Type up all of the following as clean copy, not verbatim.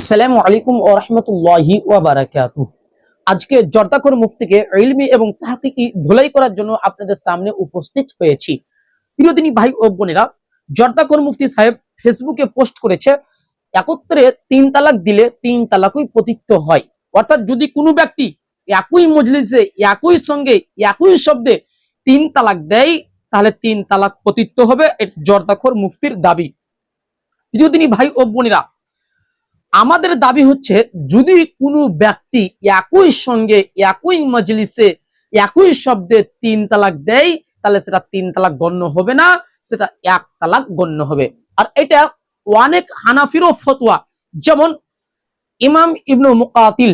আসসালামু আলাইকুম ওয়া রাহমাতুল্লাহি ওয়া বারাকাতুহু। আজকে জর্দাখোর মুফতিকে ইলমি এবং তাহকিকি ধুলাই করার জন্য আপনাদের সামনে উপস্থিত হয়েছি। প্রিয় দিনী ভাই ও বোনেরা, জর্দাখোর মুফতি সাহেব ফেসবুকে পোস্ট করেছে, একত্রে 3 তালাক দিলে 3 তালাকই পতিত হয়। অর্থাৎ যদি কোনো ব্যক্তি একই মজলিসে একই সঙ্গে একই শব্দে 3 তালাক দেয় তাহলে 3 তালাক পতিত হবে। এটা জর্দাখোর মুফতির দাবি। প্রিয় দিনী ভাই ও বোনেরা, আমাদের দাবি হচ্ছে, যদি কোনো ব্যক্তি একই সঙ্গে একই মজলিসে একই শব্দে 3 তালাক দেয় তাহলে সেটা 3 তালাক গণ্য হবে না, সেটা 1 তালাক গণ্য হবে। আর এটা অনেক হানাফিরও ফতোয়া। যেমন ইমাম ইবনে মুকাতিল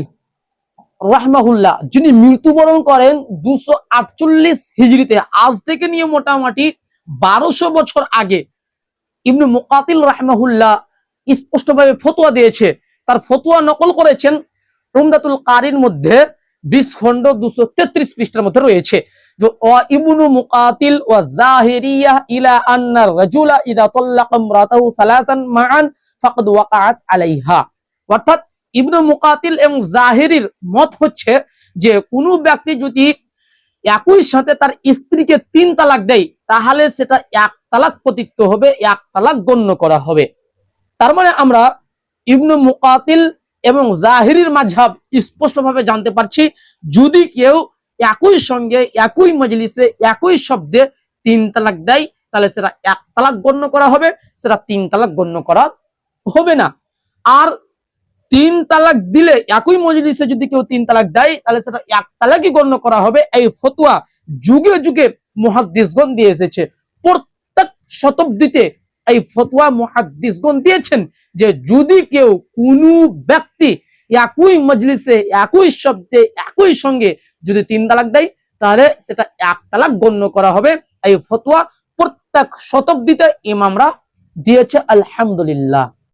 রাহমাহুল্লাহ, যিনি মৃত্যুবরণ করেন 248 হিজরিতে, আজ থেকে নিয়ে মোটামুটি 1200 বছর আগে, ইবনে মুকাতিল রাহমাহুল্লাহ স্পষ্টভাবে ফতোয়া দিয়েছে। তার ফতোয়া নকল করেছেন উমদাতুল কারির মধ্যে 20 খণ্ড 233 পৃষ্ঠার মধ্যে রয়েছে, যে ইবনু মুকাতিল ওয়া জাহিরিয়াহ ইলা আন্না রাজুলা ইযা তাল্লাকা ইমরাতাহু সালাসান মাআন ফাকাদ ওয়াকাআত আলাইহা। অর্থাৎ ইবনু মুকাতিল এবং জাহিরির মত হচ্ছে যে কোনো ব্যক্তি যদি একই সাথে তার স্ত্রীকে 3 তালাক দেয় তাহলে সেটা 1 তালাক পতিত হবে, 1 তালাক গণ্য করা হবে। তার মানে আমরা ইবনে মুকাতিল এবং জাহিরির মাযহাব স্পষ্টভাবে জানতে পারছি, যদি কেউ একই সঙ্গে একই মজলিসে একই শব্দে 3 তালাক দেয় তাহলে সেটা 1 তালাক গণ্য করা হবে, সেটা 3 তালাক গণ্য করা হবে না। আর 3 তালাক দিলে একই মজলিসে যদি কেউ 3 তালাক দেয় তাহলে সেটা 1 তালাকই গণ্য করা হবে। এই ফতোয়া যুগে যুগে মুহাদ্দিসগণ দিয়ে এসেছে। প্রত্যেক শতাব্দীতে এই ফতোয়া মুহাদ্দিসগণ দিয়েছেন যে যদি কেউ কোনো ব্যক্তি একই মজলিসে একই শব্দে একই সঙ্গে যদি 3 তালাক দেয় তাহলে সেটা 1 তালাক গণ্য করা হবে। এই ফতোয়া প্রত্যেক শতাব্দীতে ইমামরা দিয়েছে, আলহামদুলিল্লাহ।